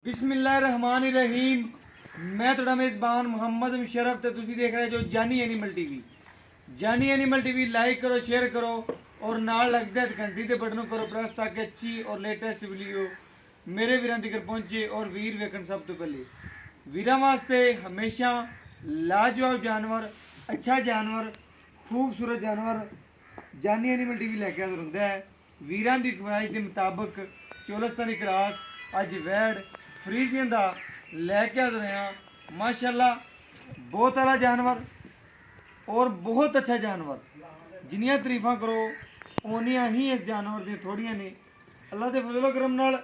बिस्मिल्लाहिर्रहमानिर्रहीम। मैं थोड़ा मेज़बान मुहम्मद मुशर्रफ ते तुसी देख रहे जो जानी एनिमल टीवी। जानी एनिमल टीवी लाइक करो, शेयर करो और नाल लगता है घंटी के बटन करो प्रेस ताकि अच्छी और लेटेस्ट वीडियो मेरे वीरां तक पहुंचे और वीर वेखन सब तो पहले। वीरां वास्ते हमेशा लाजवाब जानवर, अच्छा जानवर, खूबसूरत जानवर जानी एनिमल टीवी लैके हाजिर होंदा है। वीरां दी ख्वाहिश के मुताबिक चोलस्तानी क्रॉस अज वैड फ्रीजियन का लैके हाजिर हैं। माशाल्लाह बहुत आला जानवर और बहुत अच्छा जानवर। जिन्नियां तरीफां करो उन्नियां ही इस जानवर दी थोड़ियां ने। अल्लाह के फजलो करम नाल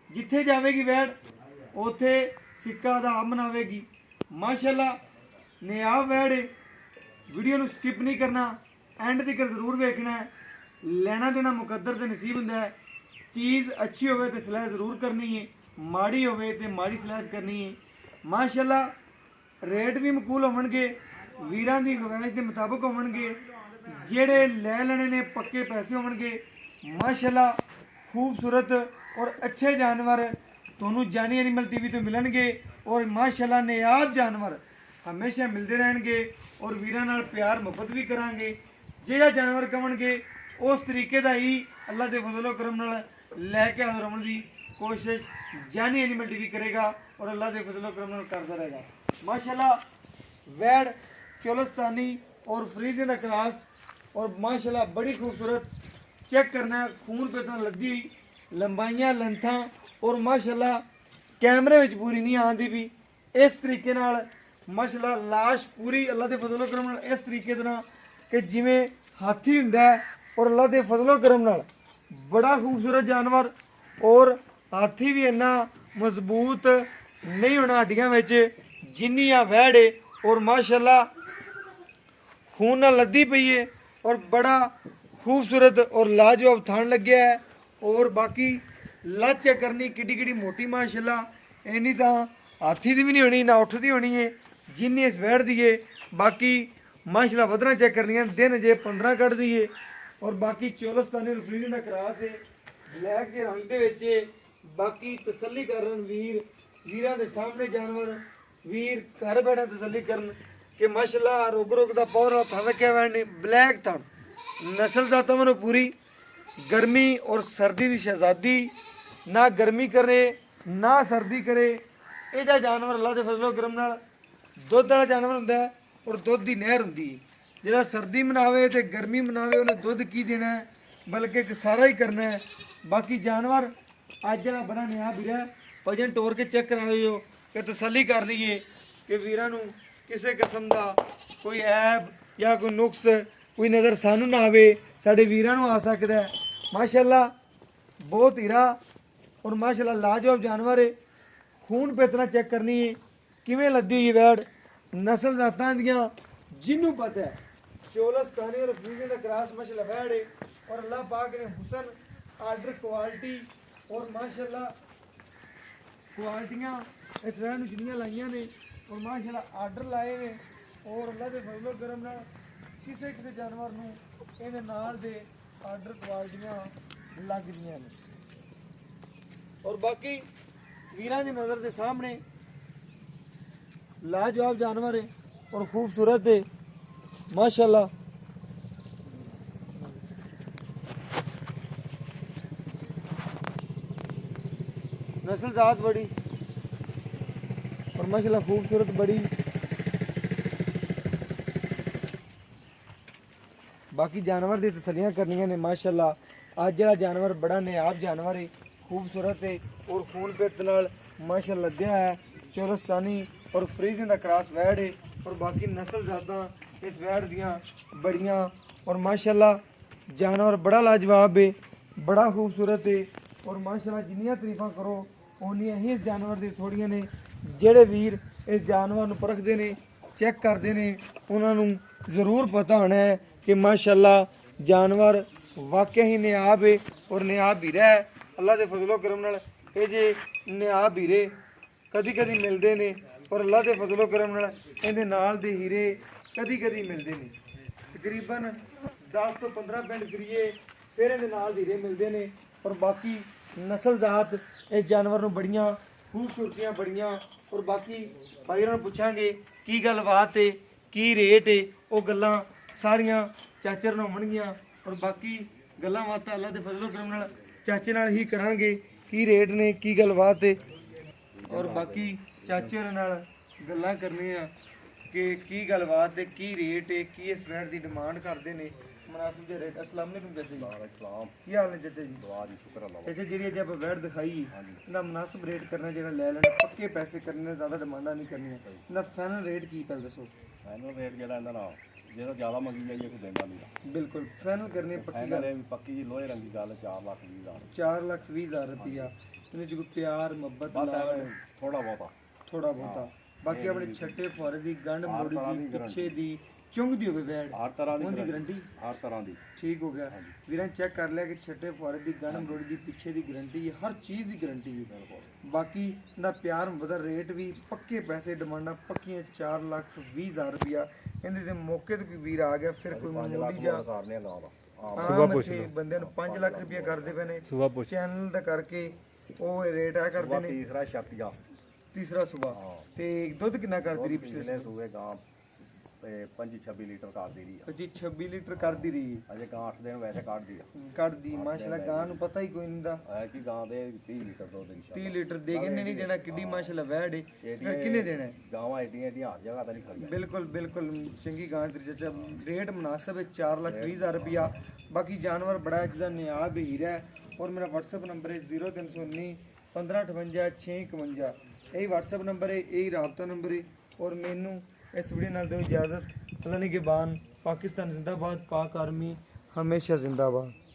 जिथे जाएगी वैड उथे सिक्का दा मनावेगी। माशाल्लाह नियाब वैड है। वीडियो नूं स्किप नहीं करना, एंड तक जरूर वेखना है। लेना देना मुकद्दर ते नसीब हुंदा है। चीज़ अच्छी होवे तो सलाह जरूर करनी है, माड़ी होवे तो माड़ी सलाह करनी है। माशाल्लाह रेट भी मकूल होवणगे, वीरां दी ख्वाहिश के मुताबिक होवणगे, जेड़े लै लेने ने पक्के पैसे होवणगे। माशाल्लाह खूबसूरत और अच्छे जानवर तुहानूं जानी एनिमल टीवी तो मिलणगे और माशाल्लाह नियाब जानवर हमेशा मिलते रहणगे और वीरां नाल प्यार मुहब्बत भी करांगे। जिहड़ा जानवर कवणगे उस तरीके का ही अल्लाह के फजलो करम नाल लैके हाजिर होने की कोशिश जानी एनिमल टीवी करेगा और अल्लाह के फजलो करम नाल करता रहेगा। माशाल्लाह वैड चोलस्तानी और फ्रीजियन का क्रॉस और माशाल्लाह बड़ी खूबसूरत। चेक करना है खून पे तो लगी हुई लंबाइयां लेंथा और माशाल्लाह कैमरे में पूरी नहीं आती भी। इस तरीके नाल माशाल्लाह लाश पूरी अल्लाह के फजलो करम नाल इस तरीके तरह कि जिमें हाथी हुंदा है और अल्लाह के फजलो करम नाल बड़ा खूबसूरत जानवर। और हाथी भी इन्ना मजबूत नहीं होना हड्डियां विच जिन्नियां वैड है और माशाल्लाह खून नाल लद्दी पई है और बड़ा खूबसूरत और लाजवाब थान लग्या है। और बाकी लच चेक करनी किड्डी किड्डी मोटी माशाल्लाह इन्नी तां हाथी दी भी नहीं होनी ना उठदी होनी है जिन्नी इस वैड दी है। बाकी माशाल्लाह वधना चेक करनियां दिन जे 15 कट दी है और बाकी चोलस्तानी और फ्रीजियन का क्रॉस है ब्लैक के रंग दे विच। बाकी तसल्ली करन वीरां दे सामने जानवर वीर घर बैठे तसल्ली करन कि माशाल्लाह रुक रुक दा पावर वाला थान रखा हुआ है। ब्लैक थान नस्ल जाता मनो पूरी गर्मी और सर्दी की शहजादी, ना गर्मी करे ना सर्दी करे। यह जानवर अल्लाह के फजलो करम नाल दुध वाला जानवर हुंदा है और दुध की नहर हुंदी है। जिहड़ा सर्दी मनावे तो गर्मी मनावे उन्हें दुध की देना है बल्कि सारा ही करना है। बाकी जानवर अज जरा बड़ा नया वीर वजन टोर के चेक कराओ कि तसली कर लीए कि वीरां नूं किसी किस्म का कोई ऐब या कोई नुक्स कोई नज़र सानू ना आवे, साडे वीरां नूं आ सकदा है। माशाल्लाह बहुत हीरा और माशाल्लाह लाजवाब जानवर है। खून पेतना चेक करनी है किवें लद्दी हुई वैड नस्ल जातां दियां जिन्नू पता है। चोलस्तानी और फ्रीजियन का क्रॉस माशाल्लाह वैड है और अल्लाह पाक ने हुसन आर्डर क्वालिटी और माशाल्लाह क्वालिटियां इस वैड नूं जिन्नियां लाइयां ने और माशाल्लाह आर्डर लाए ने और अल्लाह के फजलो करम नाल किसी किसी जानवर नूं इहदे नाल दे आर्डर क्वालिटियां लग गईयां ने। और बाकी वीरां दी नज़र के सामने लाजवाब जानवर है और खूबसूरत है माशाल्लाह। नस्ल जात बड़ी और माशाल्लाह खूबसूरत बड़ी। बाकी जानवर की तसलियां करनियां ने। माशाल्लाह अज जड़ा जानवर बड़ा नियाब जानवर है, खूबसूरत है और खून पेत नाल माशाल्लाह लद्या है। चोलस्तानी और फ्रीजियन का क्रॉस वैड है और बाकी नस्ल जातां इस वैड दियां बड़ियां और माशाल्लाह जानवर बड़ा लाजवाब है, बड़ा खूबसूरत है और माशाल्लाह जिन्नियां तरीफां करो उन्नियां ही इस जानवर दी थोड़ियां ने। जेड़े वीर इस जानवर नूं परखदे ने चेक करदे ने उन्हां नूं जरूर पता होना है कि माशाल्लाह जानवर वाकई ही नियाब है और नियाब हीरा है। अल्लाह के फजलो करम नाल ये जे नियाब हीरे कदी कदी मिलते हैं और अल्लाह के फजलो करम नाल इहदे नाल दे हीरे कदी कदी मिलते हैं। तकरीबन 10 तो 15 पिंड फिरीए फिर इहदे नाल हीरे मिलते हैं और बाकी नस्ल जात इस जानवर नूं बड़ियां ਖੂਬਸੂਰਤੀਆਂ ਬੜੀਆਂ। ਔਰ ਬਾਕੀ ਭਾਈ ਉਹਨਾਂ ਨੂੰ ਪੁੱਛਾਂਗੇ ਕੀ ਗੱਲਬਾਤ ਏ, ਕੀ ਰੇਟ ਏ, ਉਹ ਗੱਲਾਂ ਸਾਰੀਆਂ ਚਾਚੇ ਨਾਲ ਹੋਣਗੀਆਂ। ਔਰ ਬਾਕੀ ਗੱਲਾਂ ਬਾਤਾਂ ਅੱਲਾ ਦੇ ਫਜ਼ਲੋ ਕਰਮ ਨਾਲ ਚਾਚੇ ਨਾਲ ਹੀ ਕਰਾਂਗੇ, ਕੀ ਰੇਟ ਨੇ, ਕੀ ਗੱਲਬਾਤ ਏ। ਔਰ ਬਾਕੀ ਚਾਚੇ ਹੋਰਾਂ ਨਾਲ ਗੱਲਾਂ ਕਰਨੀਆਂ ਕਿ ਕੀ ਗੱਲਬਾਤ ਹੈ, ਕੀ ਰੇਟ ਹੈ, ਕੀ ਇਸ ਵੈਟ ਦੀ ਡਿਮਾਂਡ ਕਰਦੇ ਨੇ, ਮੁਨਾਸਿਬ ਜਿਹੇ ਰੇਟ। ਅਸਲਾਮ ਵਾਲੇਕੁਮ ਚਾਚਾ ਜੀ। ਵਾਲੇਕੁਮ ਕੀ ਹਾਲ ਨੇ ਚਾਚਾ ਜੀ? ਦੁਆ ਜੀ, ਸ਼ੁਕਰ ਅੱਲਾਹ। ਚਾਚਾ ਜਿਹੜੀ ਅੱਜ ਆਪਾਂ ਵੈਟ ਦਿਖਾਈ ਇਹਦਾ ਮੁਨਾਸਿਬ ਰੇਟ ਕਰਨਾ, ਜਿਹੜਾ ਲੈ ਲੈਣਾ ਪੱਕੇ ਪੈਸੇ ਕਰਨੇ, ਜ਼ਿਆਦਾ ਡਿਮਾਂਡਾਂ ਨਹੀਂ ਕਰਨੀਆਂ। ਇਹਦਾ ਫਾਈਨਲ ਰੇਟ ਕੀ ਪਹਿਲਾਂ ਦੱਸੋ। ਫਾਈਨਲ ਰੇਟ ਜਿਹੜਾ ਇਹਦਾ ਨਾ ਜਿਹੜਾ ਜ਼ਿਆਦਾ ਮੰਗੀ ਜਾਈਏ ਕੋਈ ਦਿੰਦਾ ਨਹੀਂ। ਬਿਲਕੁਲ ਫਾਈਨਲ ਕਰਨੀ ਹੈ, ਪੱਕੀ ਫਾਈਨਲ ਗੱਲ। ਇਹ ਵੀ ਪੱਕੀ ਜੀ ਲੋਹੇ ਰੰਗੀ ਗੱਲ 4,20,000। 4,20,000 ਰੁਪਇਆ। ਇਹਦੇ ਚ ਕੋਈ ਪਿਆਰ ਮੁਹੱਬਤ ਬਸ ਲਾਡ ਐਵੇਂ ਥੋੜਾ ਬਹੁਤਾ। ਥੋੜਾ ਬਹੁਤਾ। ਬਾਕੀ ਆਪਣੇ ਛੱਟੇ ਫੁਆਰੇ ਦੀ ਗੰਢ ਹਰ ਮੋੜੀ ਤਰ੍ਹਾਂ ਦੀ ਦੀ ਪਿੱਛੇ ਦੀ ਚੁੰਗਦੀ ਹੋਵੇ ਵੈਟ, ਹਰ ਤਰ੍ਹਾਂ ਦੀ ਉਹਦੀ ਗਰੰਟੀ ਹਰ ਤਰ੍ਹਾਂ ਦੀ। ਠੀਕ ਹੋ ਗਿਆ ਵੀਰਾਂ, ਚੈੱਕ ਕਰ ਲਿਆ ਕਿ ਛੱਟੇ ਫੁਆਰੇ ਦੀ ਗੰਢ ਮਰੋੜੀ ਦੀ ਪਿੱਛੇ ਦੀ ਗਰੰਟੀ ਹੈ, ਹਰ ਚੀਜ਼ ਦੀ ਗਰੰਟੀ ਹੈ। ਬਾਕੀ ਇਹਦਾ ਪਿਆਰ ਮੁਹੱਬਤ ਰੇਟ ਵੀ ਪੱਕੇ ਪੈਸੇ, ਡਿਮਾਂਡਾਂ ਪੱਕੀਆਂ। 4,20,000 ਰੁਪਇਆ। ਇਹਦੇ ਤੇ ਮੌਕੇ ਤੇ ਕੋਈ ਵੀਰ ਆ ਗਿਆ ਫਿਰ ਕੋਈ ਮਾਮੂਲੀ ਜਾ ਕਰਨੇ ਨਾ ਦਾ ਸੁਬਾ ਪੁੱਛ ਲਓ ਬੰਦਿਆਂ ਨੂੰ 5 ਲੱਖ ਰੁਪਇਆ ਕਰਦੇ ਪਏ ਨੇ ਚੈਨਲ ਦਾ ਕਰਕੇ, ਉਹ ਰੇਟ ਆ ਕਰਦੇ ਨੇ। ਤੀਸਰਾ ਛੱਤੀਆ ਤੀਸਰਾ ਸੁਬਾ ਤੇ ਦੁੱਧ ਕਿੰਨਾ ਕਰਦੀ ਰਹੀ ਪਿਛਲੇ ਪਿਛਲੇ ਸੂਏ ਗਾਂ ਤੇ 25-26 ਲੀਟਰ ਕਰਦੀ ਰਹੀ ਆ। 26 ਲੀਟਰ ਕਰਦੀ ਰਹੀ ਅਜੇ ਗਾਂ 8 ਦਿਨ ਵੈਸੇ ਕੱਢਦੀ ਆ। ਕੱਢਦੀ ਮਾਸ਼ਾਅੱਲਾ। ਗਾਂ ਨੂੰ ਪਤਾ ਹੀ ਕੋਈ ਨਹੀਂ ਦਾ ਹੈ ਕਿ ਗਾਂ ਦੇ 30 ਲੀਟਰ ਦੁੱਧ ਇਨਸ਼ਾਅੱਲਾ। 30 ਲੀਟਰ ਦੇ ਕੇ ਨਹੀਂ ਦੇਣਾ, ਕਿੱਡੀ ਮਾਸ਼ਾਅੱਲਾ ਵੈੜ ਏ। ਫਿਰ ਕਿੰਨੇ ਦੇਣਾ ਹੈ? ਗਾਵਾਂ ਏਡੀਆਂ ਹਰ ਜਗ੍ਹਾ ਤਾਂ ਨਹੀਂ ਖੜੀਆਂ। ਬਿਲਕੁਲ ਬਿਲਕੁਲ ਚੰਗੀ ਗਾਂ ਤੇਰੀ ਚਾਚਾ। ਰੇਟ ਮੁਨਾਸਬ ਹੈ 4,20,000 ਰੁਪਇਆ। ਬਾਕੀ ਜਾਨਵਰ ਬੜਾ ਜਿਹਦਾ ਨਿਆਬ ਹੀਰਾ ਹੈ। ਔਰ ਮੇਰਾ WhatsApp ਨੰਬਰ ਹੈ 0319 1558 651। यही WhatsApp नंबर है, यही राबता नंबर है। और मैनू इस वीडियो नाल दो इजाज़त। अल्लाह निगहबान। पाकिस्तान जिंदाबाद, पाक आर्मी हमेशा जिंदाबाद।